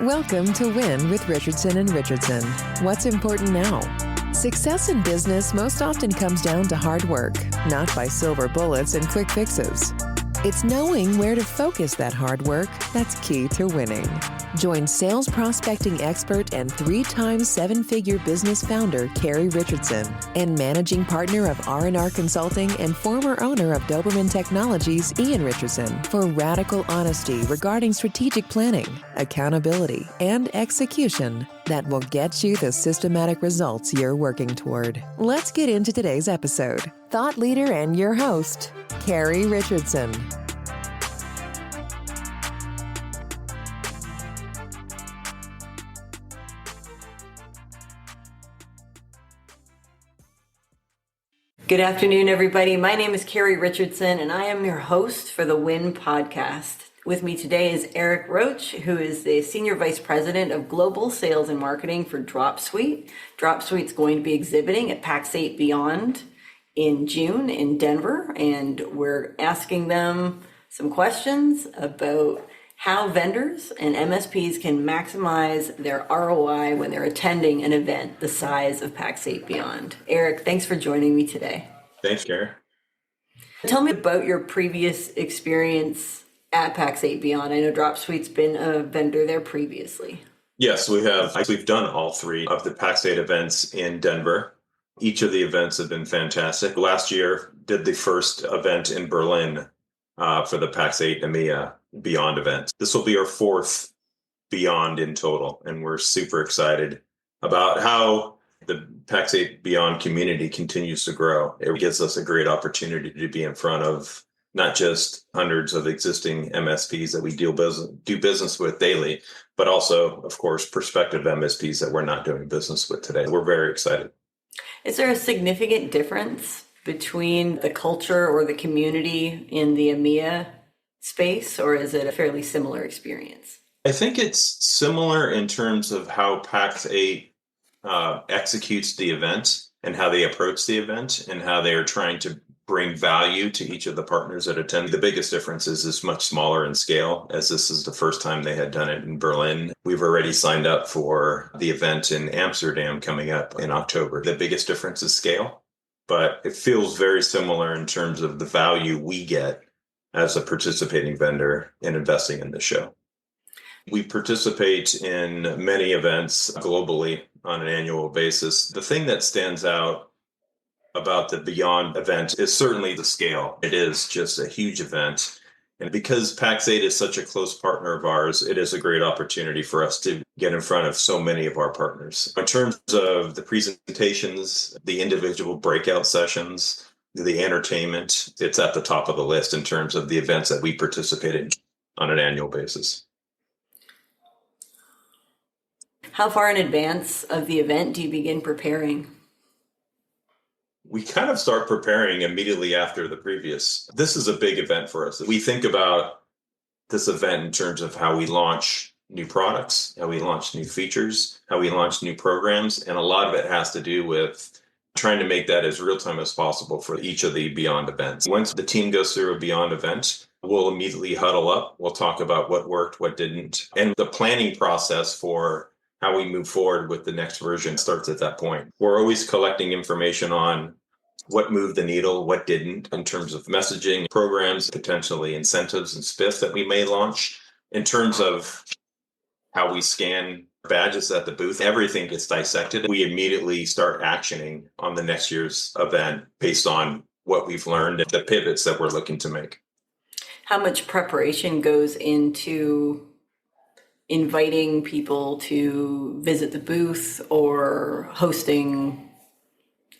Welcome to Win with Richardson and Richardson. What's important now? Success in business most often comes down to hard work, not by silver bullets and quick fixes. It's knowing where to focus that hard work that's key to winning. Join sales prospecting expert and 3-time seven-figure business founder Carrie Richardson and managing partner of R&R Consulting and former owner of Doberman Technologies, Ian Richardson, for radical honesty regarding strategic planning, accountability, and execution that will get you the systematic results you're working toward. Let's get into today's episode. Thought leader and your host, Carrie Richardson. Good afternoon, everybody. My name is Carrie Richardson, and I am your host for the WIN podcast. With me today is Eric Roach, who is the Senior Vice President of Global Sales and Marketing for Dropsuite. Dropsuite is going to be exhibiting at PAX8 Beyond in June in Denver, and we're asking them some questions about how vendors and MSPs can maximize their ROI when they're attending an event the size of PAX8 Beyond. Eric, thanks for joining me today. Thanks, Carrie. Tell me about your previous experience at PAX8 Beyond. I know Dropsuite's been a vendor there previously. Yes, we have. We've done all three of the PAX8 events in Denver. Each of the events have been fantastic. Last year, did the first event in Berlin for the PAX8 EMEA Beyond event. This will be our fourth Beyond in total, and we're super excited about how the PAX8 Beyond community continues to grow. It gives us a great opportunity to be in front of not just hundreds of existing MSPs that we do business with daily, but also, of course, prospective MSPs that we're not doing business with today. We're very excited. Is there a significant difference between the culture or the community in the EMEA space, or is it a fairly similar experience? I think it's similar in terms of how PAX8 executes the event and how they approach the event and how they are trying to bring value to each of the partners that attend. The biggest difference is it's much smaller in scale, as this is the first time they had done it in Berlin. We've already signed up for the event in Amsterdam coming up in October. The biggest difference is scale, but it feels very similar in terms of the value we get as a participating vendor in investing in this show. We participate in many events globally on an annual basis. The thing that stands out about the Beyond event is certainly the scale. It is just a huge event. And because PAX8 is such a close partner of ours, it is a great opportunity for us to get in front of so many of our partners. In terms of the presentations, the individual breakout sessions, the entertainment, it's at the top of the list in terms of the events that we participate in on an annual basis. How far in advance of the event do you begin preparing? We kind of start preparing immediately after the previous. This is a big event for us. We think about this event in terms of how we launch new products, how we launch new features, how we launch new programs, and a lot of it has to do with trying to make that as real time as possible for each of the Beyond events. Once the team goes through a Beyond event, we'll immediately huddle up. We'll talk about what worked, what didn't. And the planning process for how we move forward with the next version starts at that point. We're always collecting information on what moved the needle, what didn't, in terms of messaging, programs, potentially incentives and spiffs that we may launch. In terms of how we scan badges at the booth, everything gets dissected. We immediately start actioning on the next year's event based on what we've learned and the pivots that we're looking to make. How much preparation goes into inviting people to visit the booth or hosting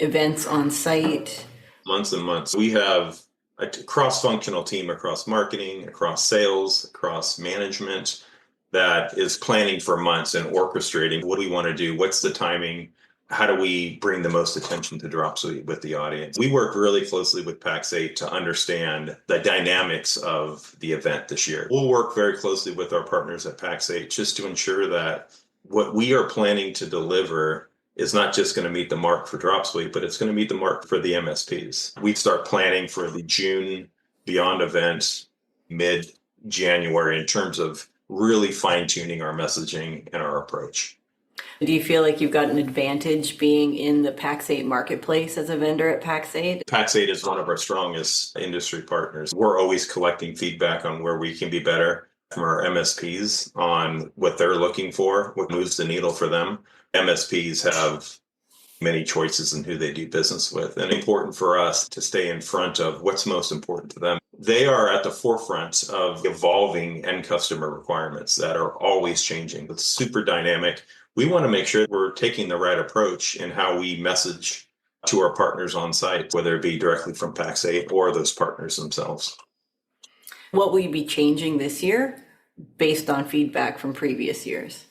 events on site? Months and months. We have a cross-functional team across marketing, across sales, across management that is planning for months and orchestrating what do we want to do, what's the timing, how do we bring the most attention to Dropsuite with the audience. We work really closely with PAX8 to understand the dynamics of the event this year. We'll work very closely with our partners at PAX8 just to ensure that what we are planning to deliver is not just going to meet the mark for Dropsuite, but it's going to meet the mark for the MSPs. We start planning for the June Beyond event mid-January in terms of really fine-tuning our messaging and our approach. Do you feel like you've got an advantage being in the PAX8 marketplace as a vendor at PAX8? PAX8 is one of our strongest industry partners. We're always collecting feedback on where we can be better from our MSPs on what they're looking for, what moves the needle for them. MSPs have many choices in who they do business with, and important for us to stay in front of what's most important to them. They are at the forefront of evolving end customer requirements that are always changing. It's super dynamic. We want to make sure we're taking the right approach in how we message to our partners on site, whether it be directly from PAX8 or those partners themselves. What will you be changing this year based on feedback from previous years?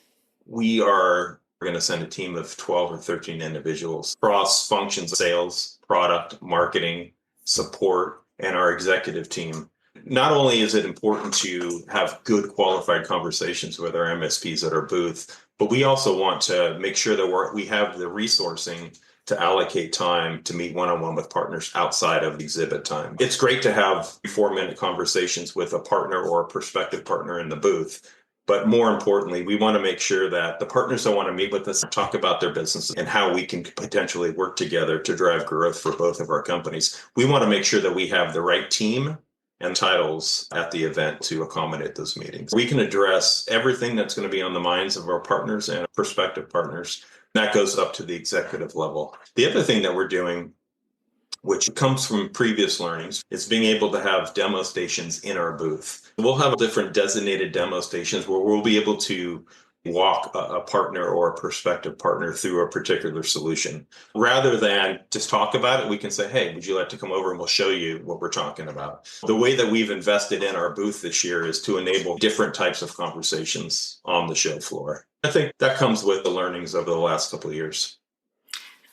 We are going to send a team of 12 or 13 individuals across functions, sales, product, marketing, support, and our executive team. Not only is it important to have good qualified conversations with our MSPs at our booth, but we also want to make sure that we have the resourcing to allocate time to meet one-on-one with partners outside of exhibit time. It's great to have 4-minute conversations with a partner or a prospective partner in the booth. But more importantly, we want to make sure that the partners that want to meet with us talk about their business and how we can potentially work together to drive growth for both of our companies. We want to make sure that we have the right team and titles at the event to accommodate those meetings. We can address everything that's going to be on the minds of our partners and prospective partners. That goes up to the executive level. The other thing that we're doing, which comes from previous learnings, is being able to have demo stations in our booth. We'll have different designated demo stations where we'll be able to walk a partner or a prospective partner through a particular solution. Rather than just talk about it, we can say, hey, would you like to come over and we'll show you what we're talking about. The way that we've invested in our booth this year is to enable different types of conversations on the show floor. I think that comes with the learnings over the last couple of years.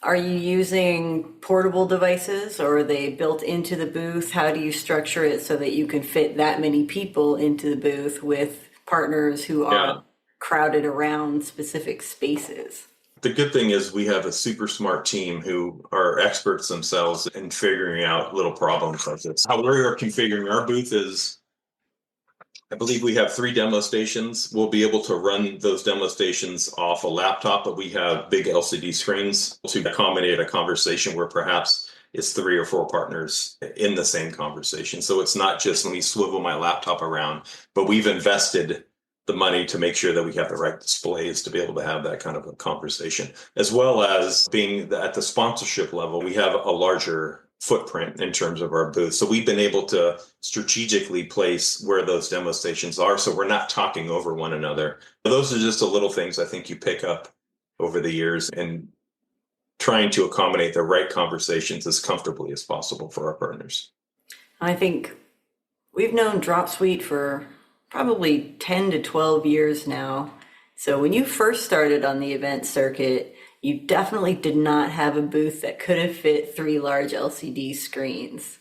Are you using portable devices or are they built into the booth? How do you structure it so that you can fit that many people into the booth with partners who are crowded around specific spaces? The good thing is we have a super smart team who are experts themselves in figuring out little problems like this. How we're configuring our booth is, I believe we have 3 demo stations. We'll be able to run those demo stations off a laptop, but we have big LCD screens to accommodate a conversation where perhaps it's 3 or 4 partners in the same conversation. So it's not just let me swivel my laptop around, but we've invested the money to make sure that we have the right displays to be able to have that kind of a conversation, as well as being at the sponsorship level. We have a larger footprint in terms of our booth. So we've been able to strategically place where those demo stations are, so we're not talking over one another. Those are just the little things I think you pick up over the years and trying to accommodate the right conversations as comfortably as possible for our partners. I think we've known Dropsuite for probably 10 to 12 years now. So when you first started on the event circuit, you definitely did not have a booth that could have fit 3 large LCD screens.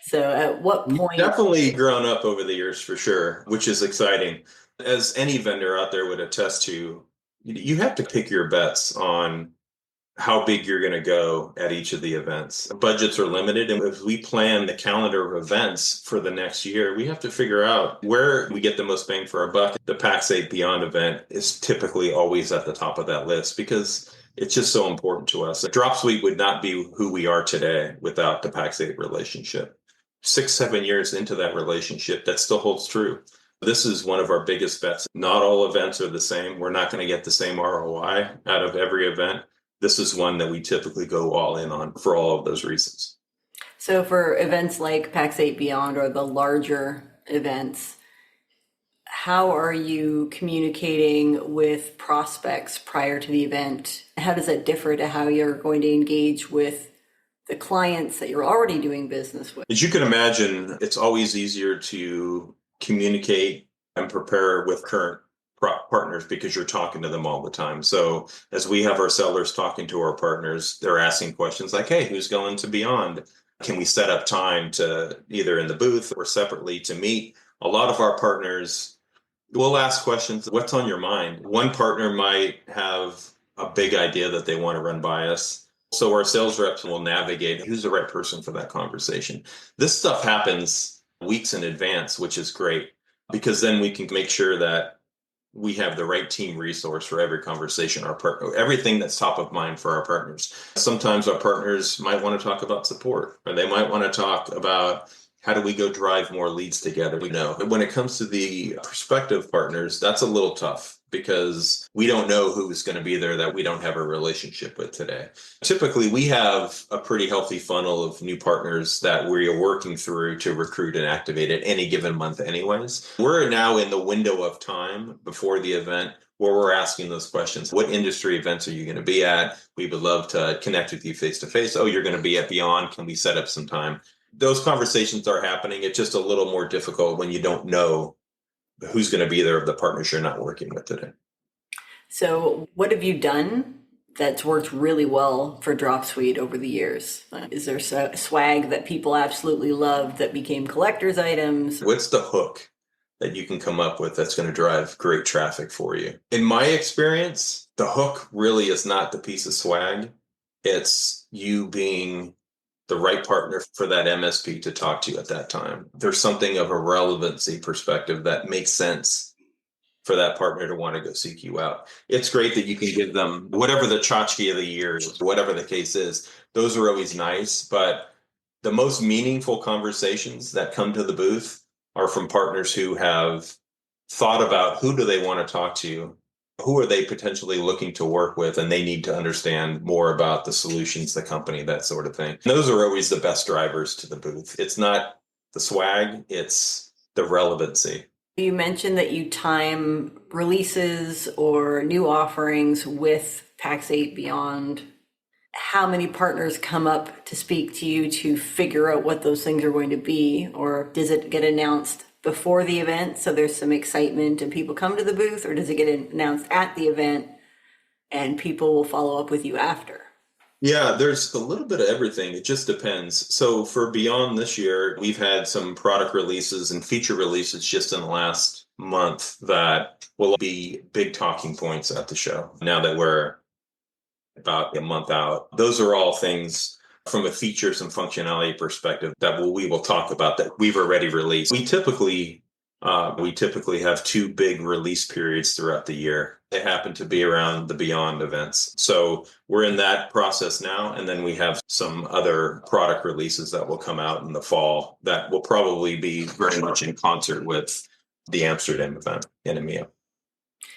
So at what point? We've definitely grown up over the years for sure, which is exciting. As any vendor out there would attest to, you have to pick your bets on how big you're going to go at each of the events. Budgets are limited, and if we plan the calendar of events for the next year, we have to figure out where we get the most bang for our buck. The PAX8 Beyond event is typically always at the top of that list because it's just so important to us. Dropsuite would not be who we are today without the PAX8 relationship. 6-7 years into that relationship, that still holds true. This is one of our biggest bets. Not all events are the same. We're not going to get the same ROI out of every event. This is one that we typically go all in on for all of those reasons. So for events like PAX8 Beyond or the larger events, how are you communicating with prospects prior to the event? How does that differ to how you're going to engage with the clients that you're already doing business with? As you can imagine, it's always easier to communicate and prepare with current partners because you're talking to them all the time. So as we have our sellers talking to our partners, they're asking questions like, hey, who's going to Beyond? Can we set up time to either in the booth or separately to meet? A lot of our partners will ask questions. What's on your mind? One partner might have a big idea that they want to run by us. So our sales reps will navigate who's the right person for that conversation. This stuff happens weeks in advance, which is great because then we can make sure that we have the right team resource for every conversation, our partner, everything that's top of mind for our partners. Sometimes our partners might want to talk about support, or they might want to talk about how do we go drive more leads together. We know when it comes to the prospective partners, that's a little tough because we don't know who's going to be there that we don't have a relationship with today. Typically, we have a pretty healthy funnel of new partners that we are working through to recruit and activate at any given month anyways. We're now in the window of time before the event where we're asking those questions. What industry events are you going to be at? We would love to connect with you face to face. Oh, you're going to be at Beyond. Can we set up some time? Those conversations are happening. It's just a little more difficult when you don't know who's going to be there of the partners you're not working with today. So what have you done that's worked really well for Dropsuite over the years? Is there swag that people absolutely love that became collector's items? What's the hook that you can come up with that's going to drive great traffic for you? In my experience, the hook really is not the piece of swag. It's you being the right partner for that MSP to talk to you at that time. There's something of a relevancy perspective that makes sense for that partner to want to go seek you out. It's great that you can give them whatever the tchotchke of the year is, whatever the case is. Those are always nice, but the most meaningful conversations that come to the booth are from partners who have thought about who do they want to talk to, who are they potentially looking to work with, and they need to understand more about the solutions, the company, that sort of thing. And those are always the best drivers to the booth. It's not the swag, it's the relevancy. You mentioned that you time releases or new offerings with PAX8 Beyond. How many partners come up to speak to you to figure out what those things are going to be? Or does it get announced before the event so there's some excitement and people come to the booth, or does it get announced at the event and people will follow up with you after? Yeah, there's a little bit of everything. It just depends. So for Beyond this year, we've had some product releases and feature releases just in the last month that will be big talking points at the show. Now that we're about a month out, those are all things from a features and functionality perspective that we will talk about that we've already released. We typically have two big release periods throughout the year. They happen to be around the Beyond events. So we're in that process now. And then we have some other product releases that will come out in the fall that will probably be very much in concert with the Amsterdam event in EMEA.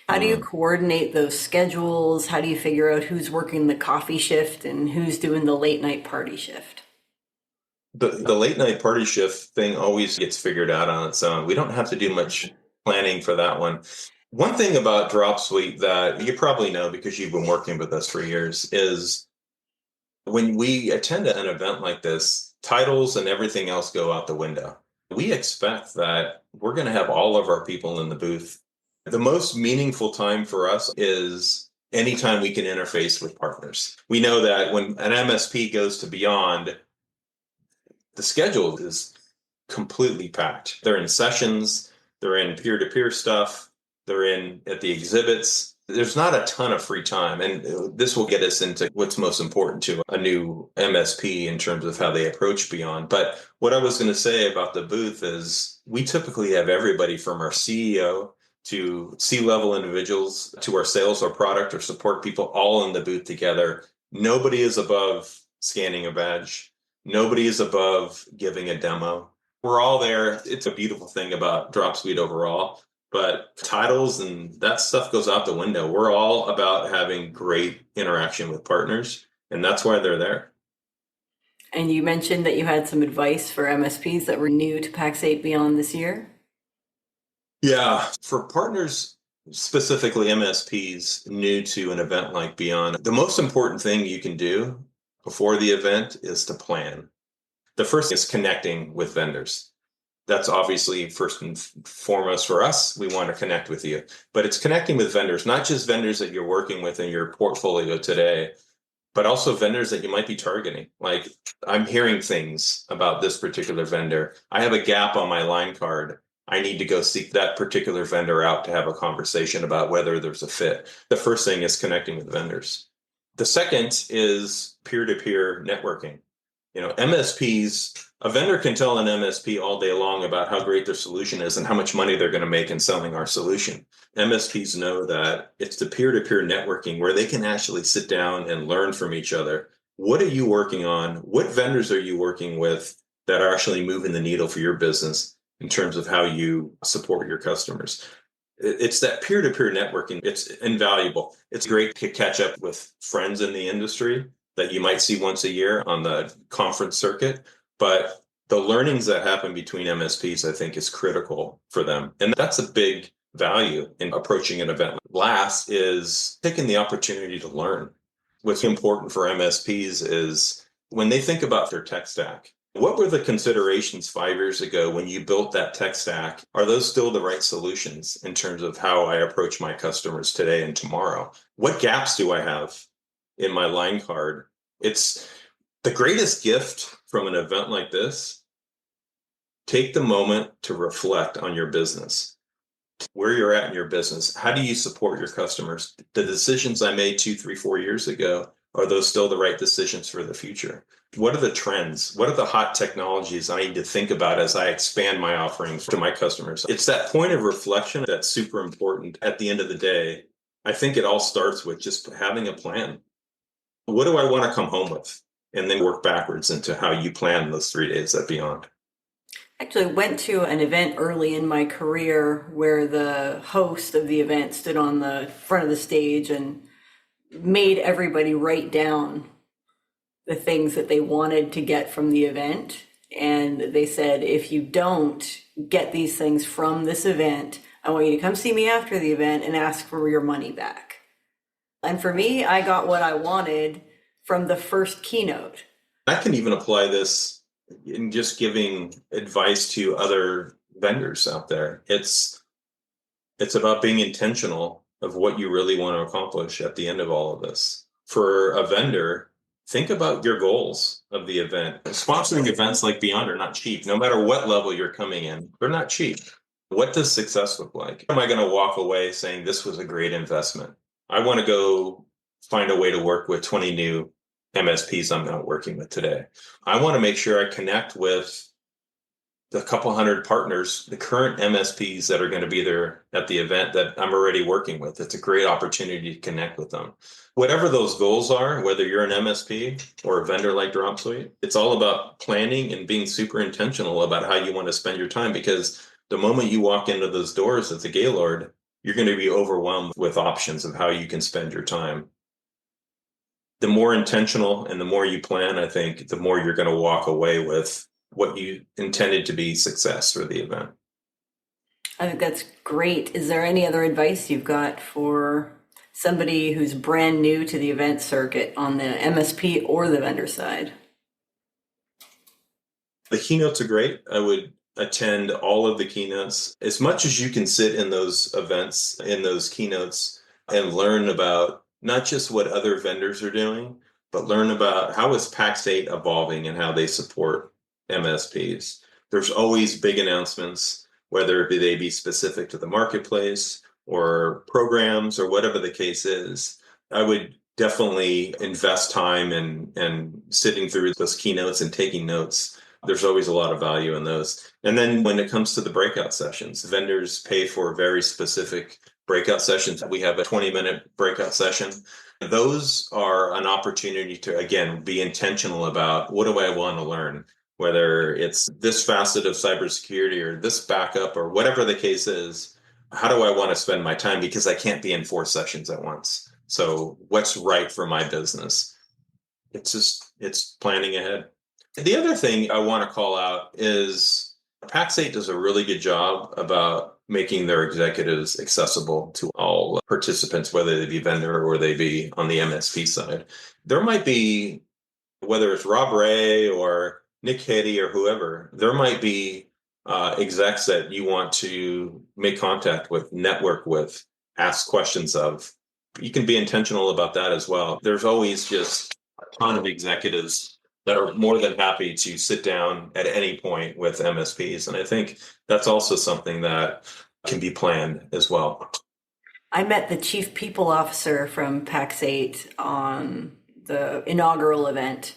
How do you coordinate those schedules? How do you figure out who's working the coffee shift and who's doing the late night party shift? The late night party shift thing always gets figured out on its own. We don't have to do much planning for that one. One thing about Dropsuite that you probably know because you've been working with us for years is when we attend an event like this, titles and everything else go out the window. We expect that we're going to have all of our people in the booth. The most meaningful time for us is anytime we can interface with partners. We know that when an MSP goes to Beyond, the schedule is completely packed. They're in sessions, they're in peer-to-peer stuff, they're in at the exhibits. There's not a ton of free time. And this will get us into what's most important to a new MSP in terms of how they approach Beyond. But what I was going to say about the booth is we typically have everybody from our CEO to C-level individuals to our sales or product or support people all in the booth together. Nobody is above scanning a badge. Nobody is above giving a demo. We're all there. It's a beautiful thing about Dropsuite overall, but titles and that stuff goes out the window. We're all about having great interaction with partners, and that's why they're there. And you mentioned that you had some advice for MSPs that were new to PAX8 Beyond this year. Yeah, for partners, specifically MSPs new to an event like Beyond, the most important thing you can do before the event is to plan. The first is connecting with vendors. That's obviously first and foremost for us. We want to connect with you, but it's connecting with vendors, not just vendors that you're working with in your portfolio today, but also vendors that you might be targeting. Like, I'm hearing things about this particular vendor. I have a gap on my line card. I need to go seek that particular vendor out to have a conversation about whether there's a fit. The first thing is connecting with vendors. The second is peer-to-peer networking. MSPs, a vendor can tell an MSP all day long about how great their solution is and how much money they're going to make in selling our solution. MSPs know that it's the peer-to-peer networking where they can actually sit down and learn from each other. What are you working on? What vendors are you working with that are actually moving the needle for your business in terms of how you support your customers? It's that peer-to-peer networking. It's invaluable. It's great to catch up with friends in the industry that you might see once a year on the conference circuit. But the learnings that happen between MSPs, I think, is critical for them. And that's a big value in approaching an event. Last is taking the opportunity to learn. What's important for MSPs is when they think about their tech stack, what were the considerations 5 years ago when you built that tech stack? Are those still the right solutions in terms of how I approach my customers today and tomorrow? What gaps do I have in my line card? It's the greatest gift from an event like this. Take the moment to reflect on your business, where you're at in your business. How do you support your customers? The decisions I made 2, 3, 4 years ago, are those still the right decisions for the future? What are the trends? What are the hot technologies I need to think about as I expand my offerings to my customers? It's that point of reflection that's super important. At the end of the day, I think it all starts with just having a plan. What do I want to come home with? And then work backwards into how you plan those 3 days at Beyond. Actually went to an event early in my career where the host of the event stood on the front of the stage and made everybody write down the things that they wanted to get from the event. And they said, if you don't get these things from this event, I want you to come see me after the event and ask for your money back. And for me, I got what I wanted from the first keynote. I can even apply this in just giving advice to other vendors out there. It's about being intentional of what you really want to accomplish at the end of all of this. For a vendor, think about your goals of the event. Sponsoring events like Beyond are not cheap. No matter what level you're coming in, they're not cheap. What does success look like? Am I going to walk away saying this was a great investment? I want to go find a way to work with 20 new MSPs I'm not working with today. I want to make sure I connect with the couple hundred partners, the current MSPs that are going to be there at the event that I'm already working with. It's a great opportunity to connect with them. Whatever those goals are, whether you're an MSP or a vendor like Dropsuite, it's all about planning and being super intentional about how you want to spend your time, because the moment you walk into those doors at the Gaylord, you're going to be overwhelmed with options of how you can spend your time. The more intentional and the more you plan, I think, the more you're going to walk away with what you intended to be success for the event. I think that's great. Is there any other advice you've got for somebody who's brand new to the event circuit on the MSP or the vendor side? The keynotes are great. I would attend all of the keynotes as much as you can. Sit in those events, in those keynotes, and learn about not just what other vendors are doing, but learn about how is PAX8 evolving and how they support MSPs. There's always big announcements, whether they be specific to the marketplace or programs or whatever the case is. I would definitely invest time in sitting through those keynotes and taking notes. There's always a lot of value in those. And then when it comes to the breakout sessions, vendors pay for very specific breakout sessions. We have a 20-minute breakout session. Those are an opportunity to, again, be intentional about what do I want to learn, whether it's this facet of cybersecurity or this backup or whatever the case is. How do I want to spend my time? Because I can't be in 4 sessions at once. So what's right for my business? It's planning ahead. The other thing I want to call out is PAX8 does a really good job about making their executives accessible to all participants, whether they be vendor or they be on the MSP side. There might be, whether it's Rob Ray or Nick Hitty or whoever, there might be execs that you want to make contact with, network with, ask questions of. You can be intentional about that as well. There's always just a ton of executives that are more than happy to sit down at any point with MSPs. And I think that's also something that can be planned as well. I met the chief people officer from PAX8 on the inaugural event.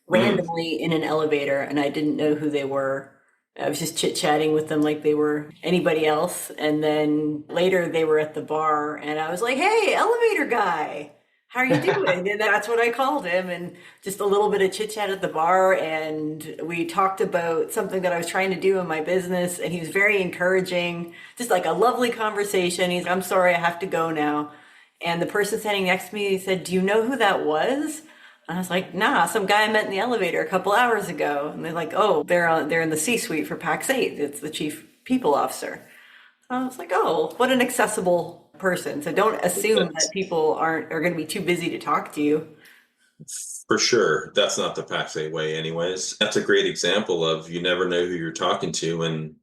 randomly in an elevator, and I didn't know who they were. I was just chit-chatting with them like they were anybody else. And then later they were at the bar and I was like, hey, elevator guy, how are you doing? And that's what I called him, and just a little bit of chit-chat at the bar. And we talked about something that I was trying to do in my business, and he was very encouraging, just like a lovely conversation. He's, I'm sorry, I have to go now. And the person standing next to me said, do you know who that was? And I was like, nah, some guy I met in the elevator a couple hours ago. And they're like, oh, they're in the C-suite for PAX8. It's the chief people officer. And I was like, oh, what an accessible person. So don't assume that people are going to be too busy to talk to you. For sure. That's not the PAX8 way anyways. That's a great example of you never know who you're talking to, and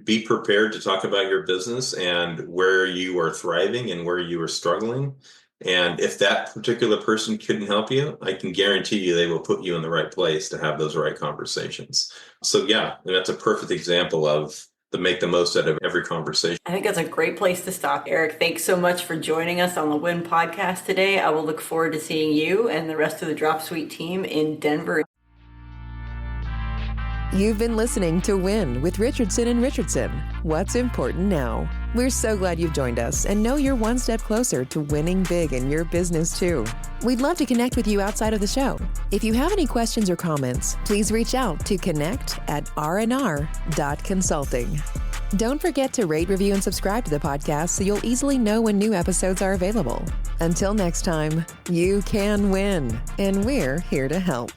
be prepared to talk about your business and where you are thriving and where you are struggling. And if that particular person couldn't help you, I can guarantee you they will put you in the right place to have those right conversations. So yeah, that's a perfect example of the make the most out of every conversation. I think that's a great place to stop. Eric, thanks so much for joining us on the Win podcast today. I will look forward to seeing you and the rest of the Dropsuite team in Denver. You've been listening to Win with Richardson and Richardson. What's important now? We're so glad you've joined us and know you're one step closer to winning big in your business too. We'd love to connect with you outside of the show. If you have any questions or comments, please reach out to connect@rnr.consulting. Don't forget to rate, review, and subscribe to the podcast so you'll easily know when new episodes are available. Until next time, you can win, and we're here to help.